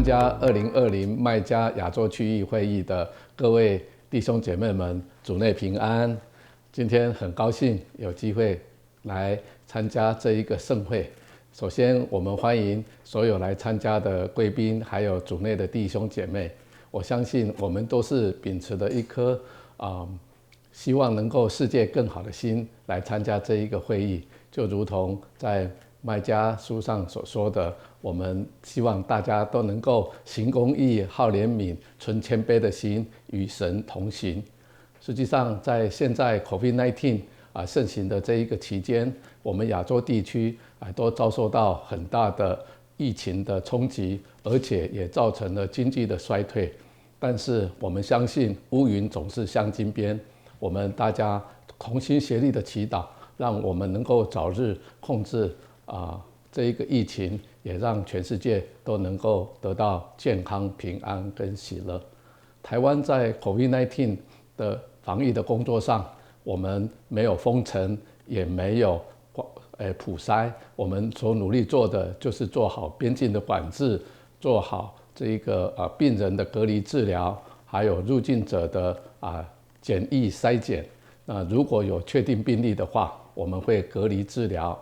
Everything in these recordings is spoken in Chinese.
加2020麦加亚洲区域会议的各位弟兄姐妹们，主内平安。今天很高兴有机会来参加这一个盛会。首先，我们欢迎所有来参加的贵宾，还有主内的弟兄姐妹。我相信我们都是秉持着一颗希望能够世界更好的心来参加这一个会议，就如同在麦加书上所说的，我们希望大家都能够行公义、好怜悯、存谦卑的心，与神同行。实际上，在现在 COVID-19 盛行的这一个期间，我们亚洲地区都遭受到很大的疫情的冲击，而且也造成了经济的衰退。但是我们相信乌云总是向金边，我们大家同心协力的祈祷，让我们能够早日控制这一个疫情，也让全世界都能够得到健康、平安跟喜乐。台湾在 COVID-19 的防疫的工作上，我们没有封城，也没有普筛，我们所努力做的就是做好边境的管制，做好这一个病人的隔离治疗，还有入境者的检疫筛检。如果有确定病例的话，我们会隔离治疗。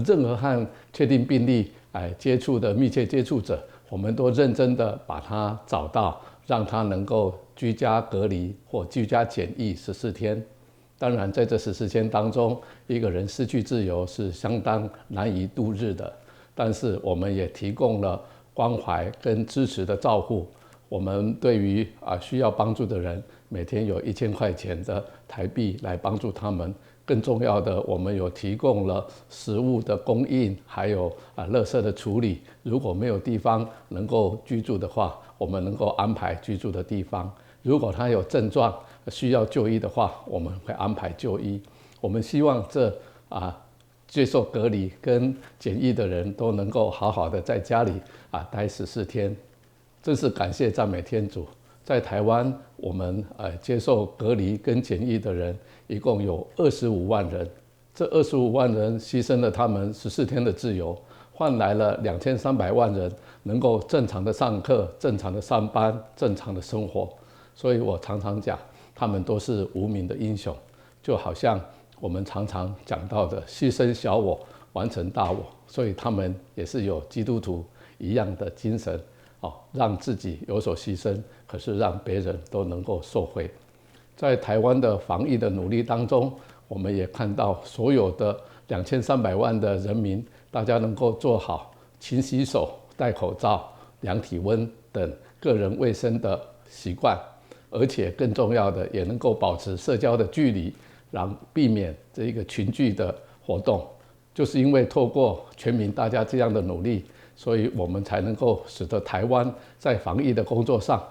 任何和确定病例接触的密切接触者，我们都认真的把他找到，让他能够居家隔离或居家检疫14天。当然，在这14天当中，一个人失去自由是相当难以度日的。但是我们也提供了关怀跟支持的照护。我们对于需要帮助的人，每天有1000块钱的台币来帮助他们。更重要的，我们有提供了食物的供应，还有垃圾的处理。如果没有地方能够居住的话，我们能够安排居住的地方。如果他有症状需要就医的话，我们会安排就医。我们希望接受隔离跟检疫的人都能够好好的在家里待14天。真是感谢赞美天主。在台湾，我们接受隔离跟检疫的人一共有25万人，这25万人牺牲了他们14天的自由，换来了2300万人能够正常的上课、正常的上班、正常的生活。所以我常常讲，他们都是无名的英雄，就好像我们常常讲到的牺牲小我，完成大我。所以他们也是有基督徒一样的精神，让自己有所牺牲，可是让别人都能够受惠。在台湾的防疫的努力当中，我们也看到所有的2300万的人民，大家能够做好勤洗手、戴口罩、量体温等个人卫生的习惯，而且更重要的，也能够保持社交的距离，让避免这一个群聚的活动。就是因为透过全民大家这样的努力，所以我们才能够使得台湾在防疫的工作上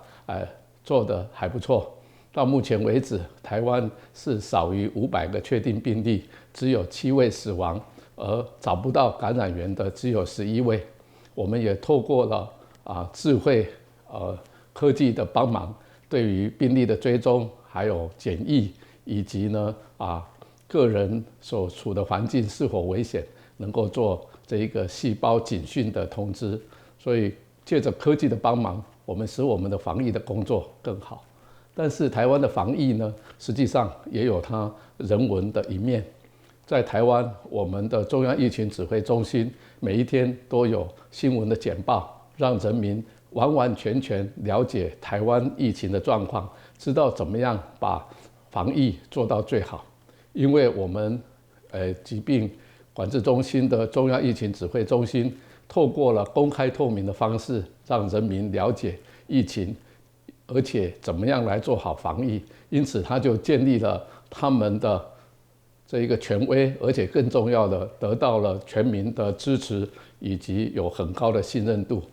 做得还不错。到目前为止，台湾是少于500个确定病例，只有7位死亡，而找不到感染源的只有11位。我们也透过了智慧科技的帮忙，对于病例的追踪，还有检疫，以及呢个人所处的环境是否危险，能够做这一个细胞警讯的通知。所以借着科技的帮忙，我们使我们的防疫的工作更好。但是台湾的防疫呢，实际上也有它人文的一面。在台湾，我们的中央疫情指挥中心每一天都有新闻的简报，让人民完完全全了解台湾疫情的状况，知道怎么样把防疫做到最好。因为我们疾病管制中心的中央疫情指挥中心透过了公开透明的方式，让人民了解疫情，而且怎么样来做好防疫。因此他就建立了他们的这一个权威，而且更重要的，得到了全民的支持，以及有很高的信任度。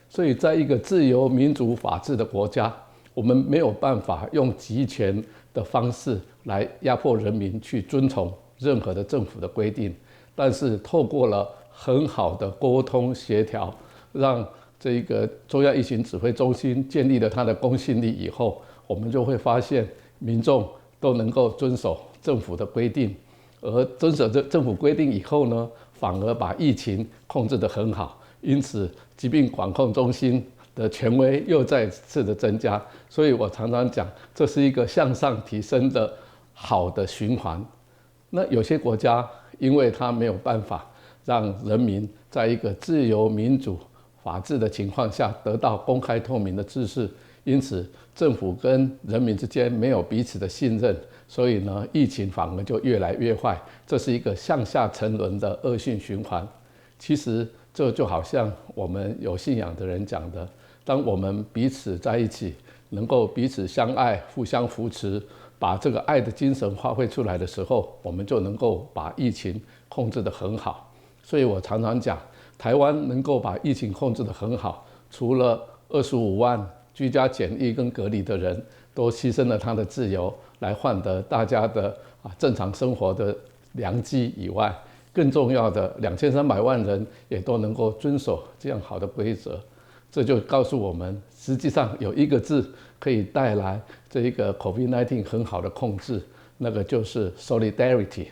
所以在一个自由民主法治的国家，我们没有办法用集权的方式来压迫人民去遵从任何的政府的规定，但是透过了很好的沟通协调，让这一个中央疫情指挥中心建立了它的公信力以后，我们就会发现民众都能够遵守政府的规定，而遵守政府规定以后呢，反而把疫情控制得很好。因此疾病管控中心的权威又再次的增加，所以我常常讲，这是一个向上提升的好的循环。那有些国家，因为它没有办法让人民在一个自由、民主、法治的情况下得到公开透明的知识，因此政府跟人民之间没有彼此的信任，所以呢，疫情反而就越来越坏，这是一个向下沉沦的恶性循环。其实这就好像我们有信仰的人讲的，当我们彼此在一起，能够彼此相爱、互相扶持，把这个爱的精神发挥出来的时候，我们就能够把疫情控制得很好。所以我常常讲，台湾能够把疫情控制得很好，除了25万居家检疫跟隔离的人都牺牲了他的自由来换得大家的正常生活的良机以外，更重要的2300万人也都能够遵守这样好的规则。这就告诉我们，实际上有一个字可以带来这一个 COVID-19 很好的控制，那个就是 solidarity，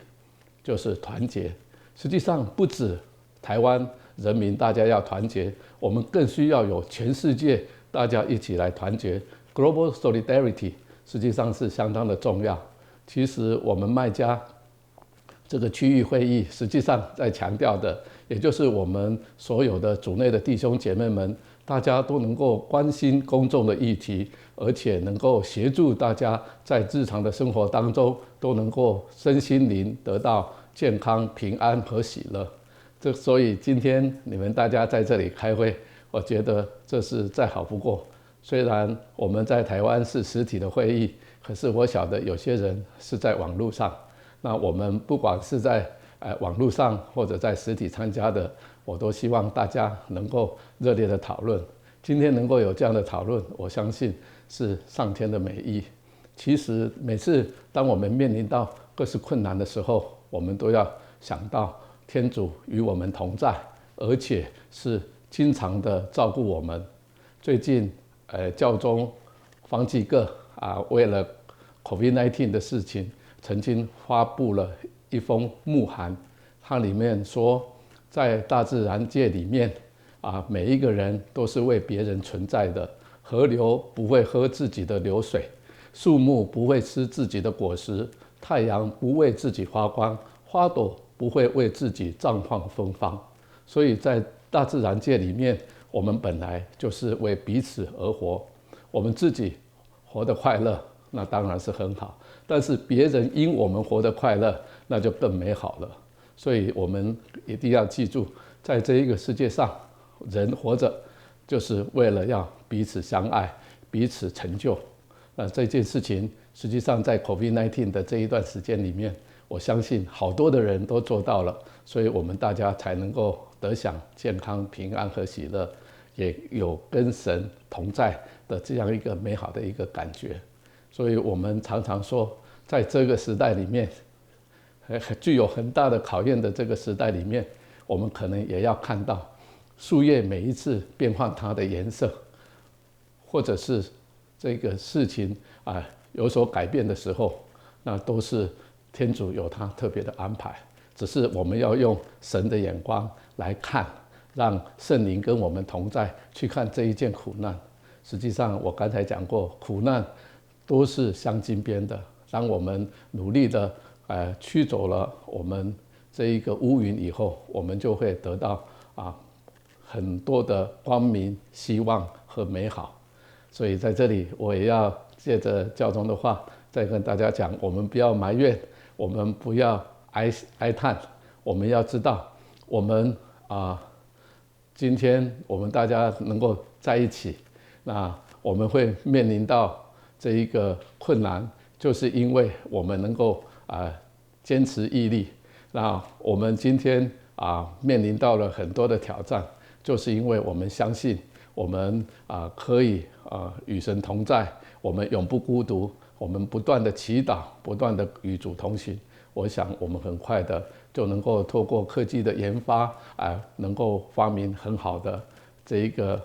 就是团结。实际上不止台湾人民大家要团结，我们更需要有全世界大家一起来团结。 Global solidarity 实际上是相当的重要。其实我们麦加这个区域会议实际上在强调的，也就是我们所有的主内的弟兄姐妹们，大家都能够关心公众的议题，而且能够协助大家在日常的生活当中都能够身心灵得到健康、平安和喜乐。所以今天你们大家在这里开会，我觉得这是再好不过。虽然我们在台湾是实体的会议，可是我晓得有些人是在网络上。那我们不管是在网络上或者在实体参加的，我都希望大家能够热烈的讨论。今天能够有这样的讨论，我相信是上天的美意。其实每次当我们面临到各式困难的时候，我们都要想到天主与我们同在，而且是经常的照顾我们。最近教宗方济各为了 COVID-19 的事情，曾经发布了一封牧函，它里面说，在大自然界里面每一个人都是为别人存在的。河流不会喝自己的流水，树木不会吃自己的果实，太阳不为自己发光，花朵不会为自己绽放芬芳。所以在大自然界里面，我们本来就是为彼此而活。我们自己活得快乐，那当然是很好，但是别人因我们活得快乐，那就更美好了。所以我们一定要记住，在这一个世界上，人活着就是为了要彼此相爱，彼此成就。那这件事情实际上在 COVID-19 的这一段时间里面，我相信好多的人都做到了，所以我们大家才能够得享健康、平安和喜乐，也有跟神同在的这样一个美好的一个感觉。所以我们常常说，在这个时代里面，具有很大的考验的这个时代里面，我们可能也要看到树叶每一次变换它的颜色，或者是这个事情有所改变的时候，那都是天主有他特别的安排，只是我们要用神的眼光来看，让圣灵跟我们同在，去看这一件苦难。实际上我刚才讲过，苦难都是镶金边的。当我们努力的驱走了我们这一个乌云以后，我们就会得到很多的光明、希望和美好。所以在这里我也要借着教宗的话再跟大家讲，我们不要埋怨，我们不要哀叹，我们要知道我们今天我们大家能够在一起，那我们会面临到这一个困难，就是因为我们能够坚持毅力。那我们今天面临到了很多的挑战，就是因为我们相信我们可以与神同在，我们永不孤独，我们不断的祈祷，不断的与主同行。我想我们很快的就能够透过科技的研发能够发明很好的这一个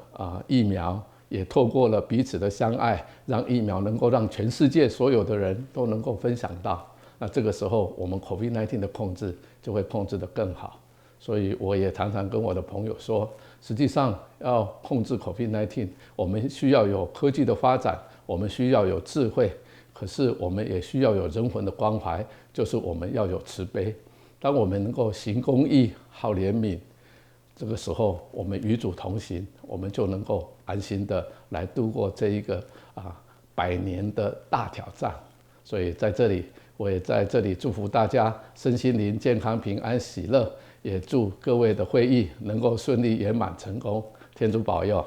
疫苗，也透过了彼此的相爱，让疫苗能够让全世界所有的人都能够分享到。那这个时候我们 COVID-19 的控制就会控制得更好。所以我也常常跟我的朋友说，实际上要控制 COVID-19，我们需要有科技的发展，我们需要有智慧，可是我们也需要有人文的关怀，就是我们要有慈悲。当我们能够行公义、好怜悯，这个时候我们与主同行，我们就能够安心的来度过这一个100年的大挑战。所以在这里，我也在这里祝福大家身心灵健康、平安、喜乐，也祝各位的会议能够顺利圆满成功。天主保佑。